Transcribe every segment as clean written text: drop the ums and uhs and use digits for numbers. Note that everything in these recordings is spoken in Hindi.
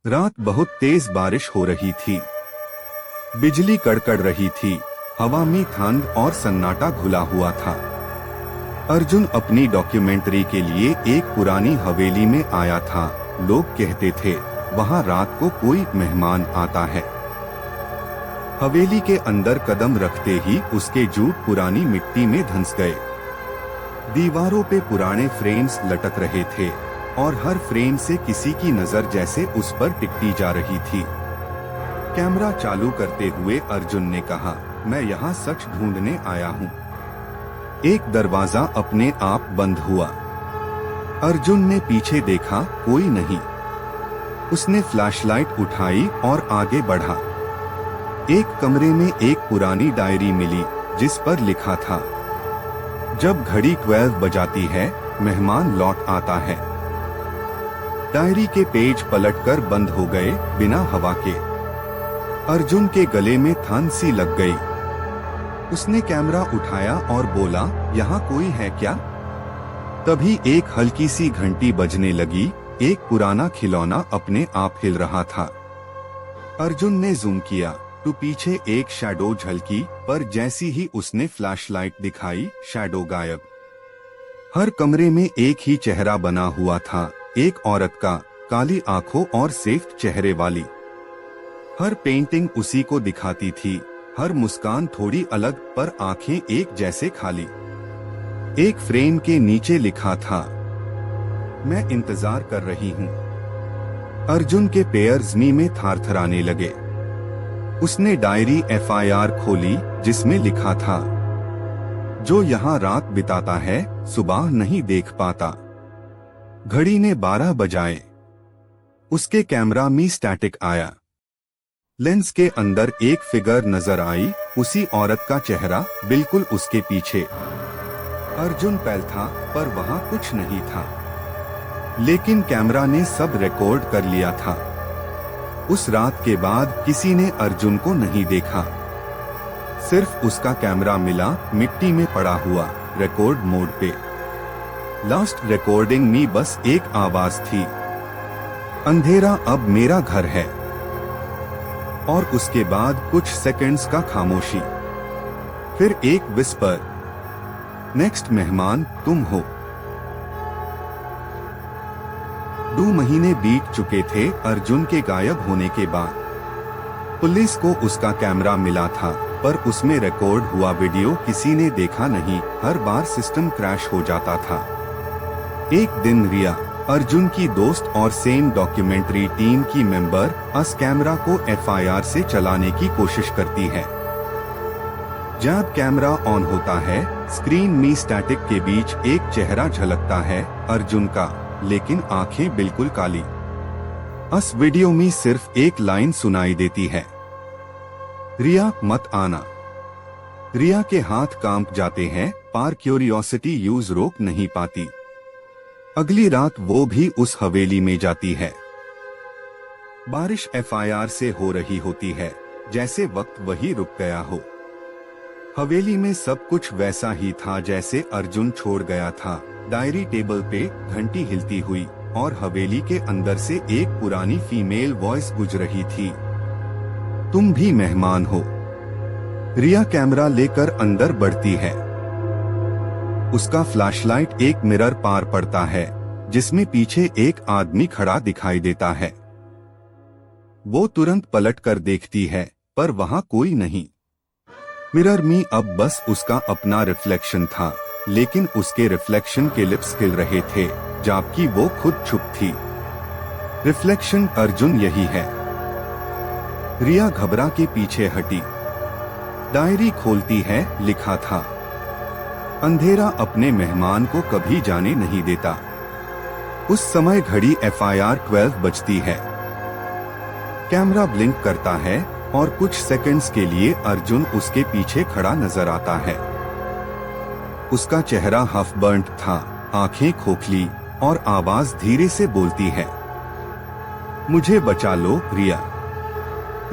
रात बहुत तेज बारिश हो रही थी। बिजली कड़कड़ रही थी। हवा में ठंड और सन्नाटा घुला हुआ था। अर्जुन अपनी डॉक्यूमेंट्री के लिए एक पुरानी हवेली में आया था। लोग कहते थे वहां रात को कोई मेहमान आता है। हवेली के अंदर कदम रखते ही उसके जूट पुरानी मिट्टी में धंस गए। दीवारों पे पुराने फ्रेम्स लटक रहे थे और हर फ्रेम से किसी की नजर जैसे उस पर टिकती जा रही थी। कैमरा चालू करते हुए अर्जुन ने कहा, मैं यहाँ सच ढूंढने आया हूँ। एक दरवाजा अपने आप बंद हुआ। अर्जुन ने पीछे देखा, कोई नहीं। उसने फ्लैशलाइट उठाई और आगे बढ़ा। एक कमरे में एक पुरानी डायरी मिली जिस पर लिखा था, जब घड़ी 12 बजाती है मेहमान लौट आता है। डायरी के पेज पलटकर बंद हो गए बिना हवा के। अर्जुन के गले में ठंड सी लग गई। उसने कैमरा उठाया और बोला, यहाँ कोई है क्या? तभी एक हल्की सी घंटी बजने लगी। एक पुराना खिलौना अपने आप हिल रहा था। अर्जुन ने जूम किया तो पीछे एक शैडो झलकी, पर जैसी ही उसने फ्लैशलाइट दिखाई, शैडो गायब। हर कमरे में एक ही चेहरा बना हुआ था, एक औरत का, काली आंखों और सेफ चेहरे वाली। हर पेंटिंग उसी को दिखाती थी, हर मुस्कान थोड़ी अलग पर आंखें एक जैसे खाली। एक फ्रेम के नीचे लिखा था, मैं इंतजार कर रही हूँ। अर्जुन के पैर जमीन में थरथराने लगे। उसने डायरी FIR खोली जिसमें लिखा था, जो यहाँ रात बिताता है सुबह नहीं देख पाता। घड़ी ने 12 बजाए। उसके कैमरा में स्टैटिक आया। लेंस के अंदर एक फिगर नजर आई, उसी औरत का चेहरा बिल्कुल उसके पीछे। अर्जुन पैल था पर वहां कुछ नहीं था, लेकिन कैमरा ने सब रिकॉर्ड कर लिया था। उस रात के बाद किसी ने अर्जुन को नहीं देखा। सिर्फ उसका कैमरा मिला, मिट्टी में पड़ा हुआ, रिकॉर्ड मोड पे। लास्ट रिकॉर्डिंग में बस एक आवाज थी, अंधेरा अब मेरा घर है। और उसके बाद कुछ सेकंड्स का खामोशी। फिर एक विस्पर, नेक्स्ट मेहमान तुम हो। 2 महीने बीत चुके थे अर्जुन के गायब होने के बाद। पुलिस को उसका कैमरा मिला था, पर उसमें रिकॉर्ड हुआ वीडियो किसी ने देखा नहीं। हर बार सिस्टम क्रैश हो जाता था। एक दिन रिया, अर्जुन की दोस्त और सेम डॉक्यूमेंट्री टीम की मेंबर, उस कैमरा को FIR से चलाने की कोशिश करती है। जब कैमरा ऑन होता है, स्क्रीन में स्टैटिक के बीच एक चेहरा झलकता है, अर्जुन का, लेकिन आंखें बिल्कुल काली। उस वीडियो में सिर्फ एक लाइन सुनाई देती है, रिया मत आना। रिया के हाथ कांप जाते हैं, पर क्यूरियोसिटी यूज रोक नहीं पाती। अगली रात वो भी उस हवेली में जाती है। बारिश FIR से हो रही होती है, जैसे वक्त वही रुक गया हो। हवेली में सब कुछ वैसा ही था जैसे अर्जुन छोड़ गया था। डायरी टेबल पे घंटी हिलती हुई और हवेली के अंदर से एक पुरानी फीमेल वॉइस गुज रही थी, तुम भी मेहमान हो। रिया कैमरा लेकर अंदर बढ़ती है। उसका फ्लैशलाइट एक मिरर पार पड़ता है जिसमें पीछे एक आदमी खड़ा दिखाई देता है। वो तुरंत पलट कर देखती है, पर वहां कोई नहीं। मिरर में अब बस उसका अपना रिफ्लेक्शन था, लेकिन उसके रिफ्लेक्शन के लिप्स हिल रहे थे, जबकि वो खुद चुप थी। रिफ्लेक्शन अर्जुन यही है। रिया घबरा के पीछे हटी। डायरी खोलती है, लिखा था, अंधेरा अपने मेहमान को कभी जाने नहीं देता। उस समय घड़ी FIR 12 बजती है। कैमरा ब्लिंक करता है और कुछ सेकंड्स के लिए अर्जुन उसके पीछे खड़ा नजर आता है। उसका चेहरा हाफ बर्न्ड था, आंखें खोखली और आवाज धीरे से बोलती है, मुझे बचा लो रिया।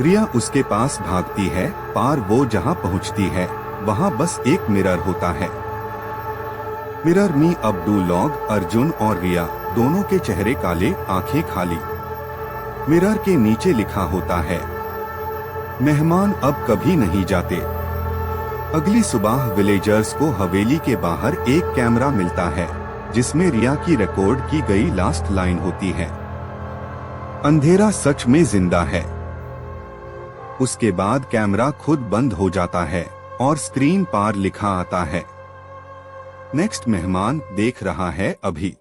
रिया उसके पास भागती है, पार वो जहां पहुंचती है वहां बस एक मिरर होता है। मिरर में अब 2 लोग, अर्जुन और रिया, दोनों के चेहरे काले, आंखें खाली। मिरर के नीचे लिखा होता है, मेहमान अब कभी नहीं जाते। अगली सुबह विलेजर्स को हवेली के बाहर एक कैमरा मिलता है जिसमें रिया की रिकॉर्ड की गई लास्ट लाइन होती है, अंधेरा सच में जिंदा है। उसके बाद कैमरा खुद बंद हो जाता है और स्क्रीन पर लिखा आता है, नेक्स्ट मेहमान देख रहा है अभी।